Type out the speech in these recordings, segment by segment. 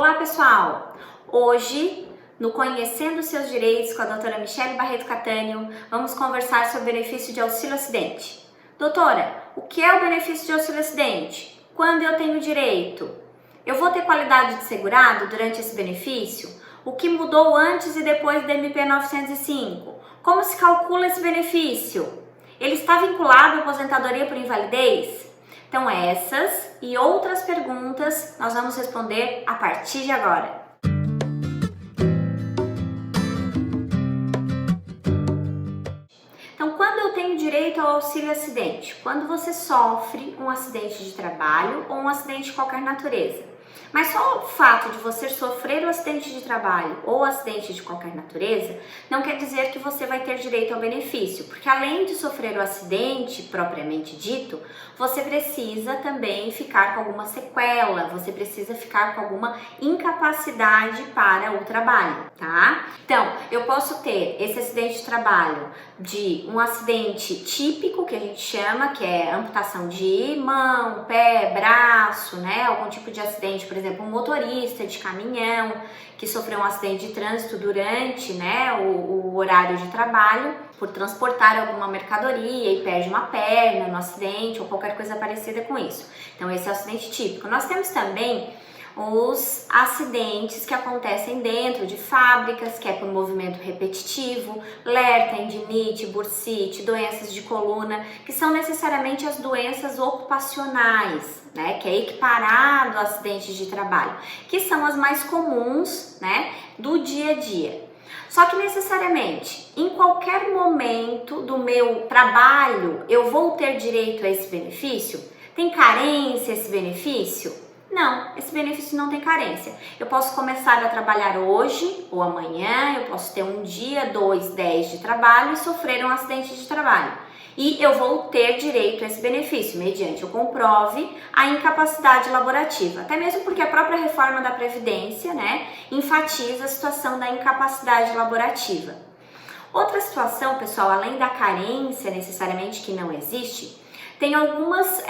Olá pessoal! Hoje, no Conhecendo Seus Direitos com a doutora Michele Barreto Catânio, vamos conversar sobre o benefício de auxílio acidente. Doutora, o que é o benefício de auxílio acidente? Quando eu tenho direito? Eu vou ter qualidade de segurado durante esse benefício? O que mudou antes e depois do MP 905? Como se calcula esse benefício? Ele está vinculado à aposentadoria por invalidez? Então essas e outras perguntas nós vamos responder a partir de agora. Então, quando eu tenho direito ao auxílio acidente? Quando você sofre um acidente de trabalho ou um acidente de qualquer natureza. Mas só o fato de você sofrer um acidente de trabalho ou acidente de qualquer natureza não quer dizer que você vai ter direito ao benefício, porque além de sofrer o acidente propriamente dito, você precisa também ficar com alguma sequela, você precisa ficar com alguma incapacidade para o trabalho, tá? Então, eu posso ter esse acidente de trabalho de um acidente típico, que a gente chama, que é amputação de mão, pé, braço, né? Algum tipo de acidente, por exemplo, um motorista de caminhão que sofreu um acidente de trânsito durante, né, o horário de trabalho, por transportar alguma mercadoria e perde uma perna no acidente ou qualquer coisa parecida com isso. Então, esse é o acidente típico. Nós temos também os acidentes que acontecem dentro de fábricas, que é por movimento repetitivo, ler, tendinite, bursite, doenças de coluna, que são necessariamente as doenças ocupacionais, né, que é equiparado a acidentes de trabalho, que são as mais comuns, né, do dia a dia. Só que necessariamente, em qualquer momento do meu trabalho, eu vou ter direito a esse benefício? Tem carência esse benefício? Não, esse benefício não tem carência. Eu posso começar a trabalhar hoje ou amanhã, eu posso ter um dia, 2, 10 de trabalho e sofrer um acidente de trabalho. E eu vou ter direito a esse benefício, mediante eu comprove a incapacidade laborativa. Até mesmo porque a própria reforma da Previdência, né, enfatiza a situação da incapacidade laborativa. Outra situação, pessoal, além da carência necessariamente que não existe, tem algumas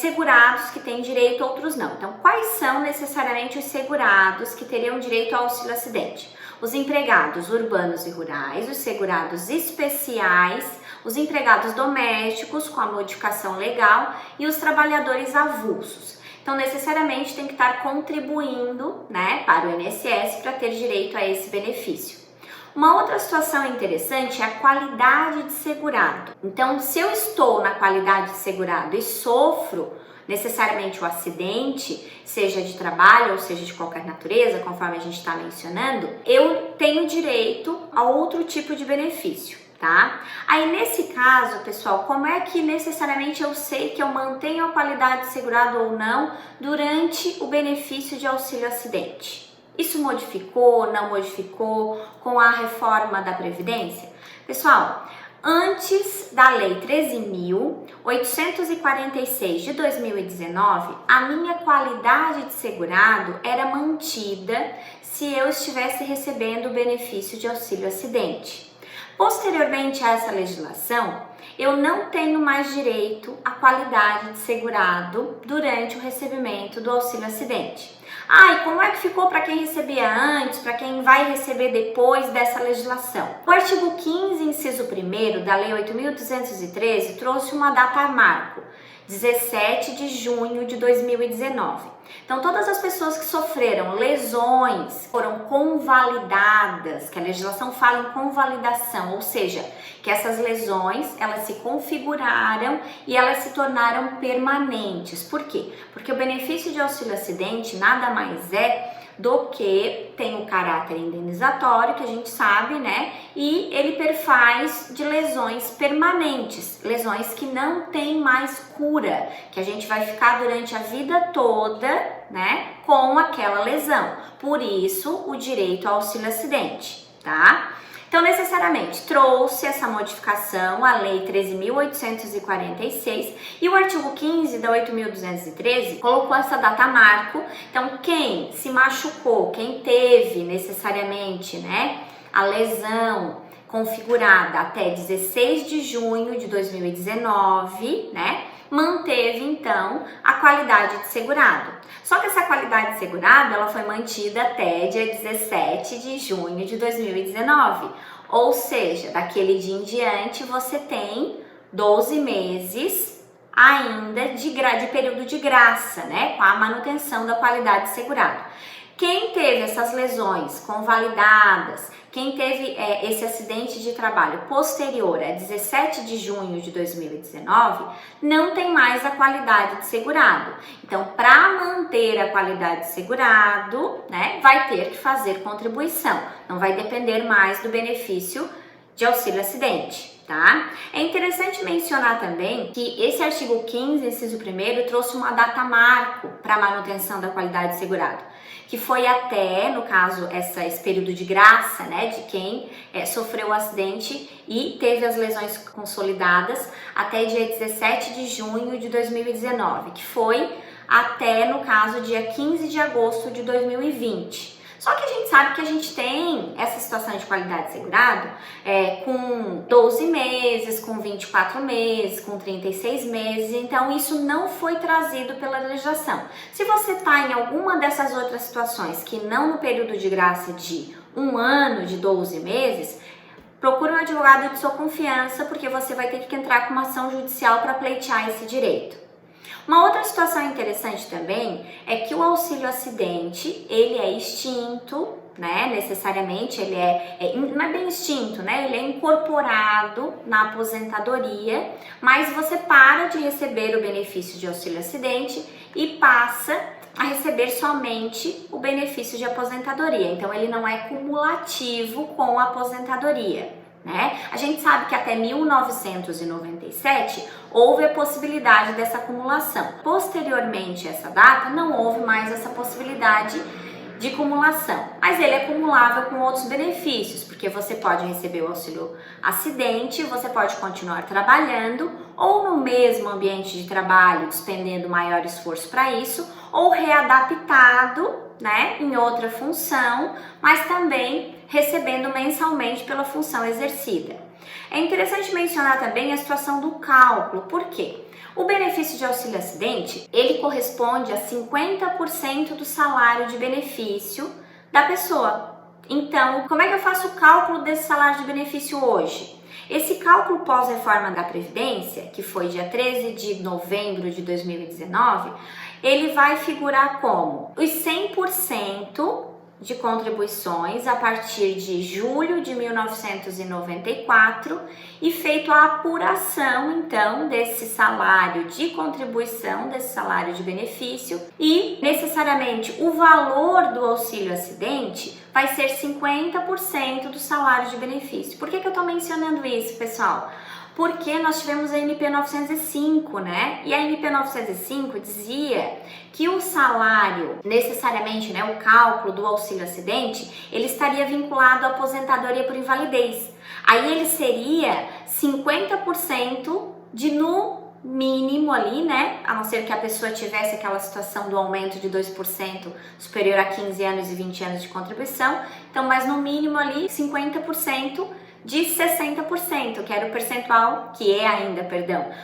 segurados que têm direito, outros não. Então, quais são necessariamente os segurados que teriam direito ao auxílio acidente? Os empregados urbanos e rurais, os segurados especiais, os empregados domésticos com a modificação legal e os trabalhadores avulsos. Então, necessariamente tem que estar contribuindo, né, para o INSS para ter direito a esse benefício. Uma outra situação interessante é a qualidade de segurado. Então, se eu estou na qualidade de segurado e sofro necessariamente o acidente, seja de trabalho ou seja de qualquer natureza, conforme a gente está mencionando, eu tenho direito a outro tipo de benefício, tá? Aí, nesse caso, pessoal, como é que necessariamente eu sei que eu mantenho a qualidade de segurado ou não durante o benefício de auxílio acidente? Isso modificou, não modificou com a reforma da Previdência? Pessoal, antes da Lei 13.846 de 2019, a minha qualidade de segurado era mantida se eu estivesse recebendo o benefício de auxílio acidente. Posteriormente a essa legislação, eu não tenho mais direito à qualidade de segurado durante o recebimento do auxílio acidente. Ah, e como é que ficou para quem recebia antes, para quem vai receber depois dessa legislação? O artigo 15, inciso 1º da Lei 8.213 trouxe uma data marco, 17 de junho de 2019. Então, todas as pessoas que sofreram lesões foram convalidadas, que a legislação fala em convalidação, ou seja, que essas lesões, elas se configuraram e elas se tornaram permanentes. Por quê? Porque o benefício de auxílio acidente nada mais é do que tem o caráter indenizatório, que a gente sabe, né? E ele perfaz de lesões permanentes, lesões que não tem mais cura, que a gente vai ficar durante a vida toda, né, com aquela lesão. Por isso, o direito ao auxílio acidente, tá? Então, necessariamente, trouxe essa modificação à Lei 13.846 e o artigo 15 da 8.213 colocou essa data marco. Então, quem se machucou, quem teve necessariamente, né, a lesão configurada até 16 de junho de 2019, né, manteve então a qualidade de segurado. Só que essa qualidade de segurado, ela foi mantida até dia 17 de junho de 2019. Ou seja, daquele dia em diante você tem 12 meses ainda de período de graça, né? Com a manutenção da qualidade de segurado. Quem teve essas lesões convalidadas, quem teve esse acidente de trabalho posterior a 17 de junho de 2019, não tem mais a qualidade de segurado. Então, para manter a qualidade de segurado, né, vai ter que fazer contribuição. Não vai depender mais do benefício de auxílio acidente. Tá? É interessante mencionar também que esse artigo 15, inciso 1º, trouxe uma data marco para a manutenção da qualidade de segurado, que foi até, no caso, esse período de graça, né, de quem sofreu o acidente e teve as lesões consolidadas até dia 17 de junho de 2019, que foi até, no caso, dia 15 de agosto de 2020. Só que a gente sabe que a gente tem essa situação de qualidade de segurado com 12 meses, com 24 meses, com 36 meses, então isso não foi trazido pela legislação. Se você está em alguma dessas outras situações, que não no período de graça de 1 ano, de 12 meses, procure um advogado de sua confiança, porque você vai ter que entrar com uma ação judicial para pleitear esse direito. Uma outra situação interessante também é que o auxílio acidente, ele é extinto, né? Necessariamente ele não é bem extinto, né? Ele é incorporado na aposentadoria, mas você para de receber o benefício de auxílio acidente e passa a receber somente o benefício de aposentadoria. Então ele não é cumulativo com a aposentadoria. Né? A gente sabe que até 1997 houve a possibilidade dessa acumulação. Posteriormente a essa data, não houve mais essa possibilidade de acumulação, mas ele é acumulável com outros benefícios, porque você pode receber o auxílio acidente, você pode continuar trabalhando ou no mesmo ambiente de trabalho, despendendo maior esforço para isso, ou readaptado, né, em outra função, mas também recebendo mensalmente pela função exercida. É interessante mencionar também a situação do cálculo. Por quê? O benefício de auxílio acidente, ele corresponde a 50% do salário de benefício da pessoa. Então, como é que eu faço o cálculo desse salário de benefício hoje? Esse cálculo pós-reforma da Previdência, que foi dia 13 de novembro de 2019, ele vai figurar como os 100% de contribuições a partir de julho de 1994 e feito a apuração, então, desse salário de contribuição, desse salário de benefício, e necessariamente o valor do auxílio acidente vai ser 50% do salário de benefício. Por que eu estou mencionando isso, pessoal? Porque nós tivemos a MP 905, né? E a MP 905 dizia que o salário, necessariamente, né, o cálculo do auxílio acidente, ele estaria vinculado à aposentadoria por invalidez. Aí ele seria 50% de no mínimo ali, né? A não ser que a pessoa tivesse aquela situação do aumento de 2% superior a 15 anos e 20 anos de contribuição. Então, mas no mínimo ali, 50% de 60%, que era o percentual,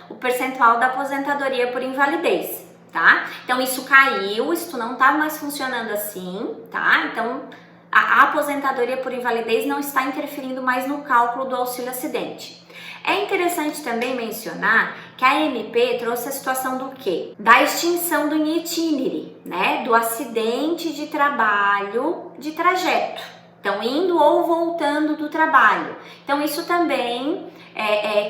o percentual da aposentadoria por invalidez, tá? Então isso caiu, isso não tá mais funcionando assim, tá? Então a aposentadoria por invalidez não está interferindo mais no cálculo do auxílio acidente. É interessante também mencionar que a MP trouxe a situação do quê? Da extinção do in itinere, né? Do acidente de trabalho de trajeto. Então, indo ou voltando do trabalho. Então, isso também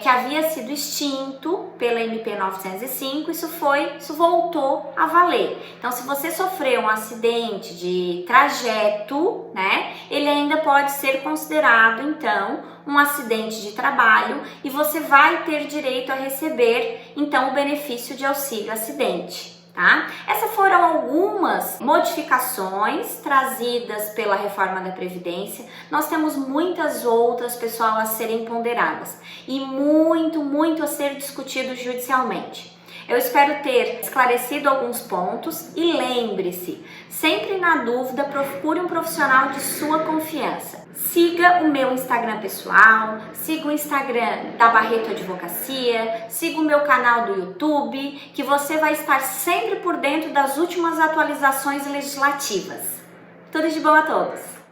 que havia sido extinto pela MP 905, isso voltou a valer. Então, se você sofreu um acidente de trajeto, né, ele ainda pode ser considerado, então, um acidente de trabalho e você vai ter direito a receber, então, o benefício de auxílio acidente. Tá? Essas foram algumas modificações trazidas pela reforma da Previdência. Nós temos muitas outras, pessoal, a serem ponderadas e muito a ser discutido judicialmente. Eu espero ter esclarecido alguns pontos e lembre-se, sempre na dúvida, procure um profissional de sua confiança. Siga o meu Instagram pessoal, siga o Instagram da Barreto Advocacia, siga o meu canal do YouTube, que você vai estar sempre por dentro das últimas atualizações legislativas. Tudo de bom a todos!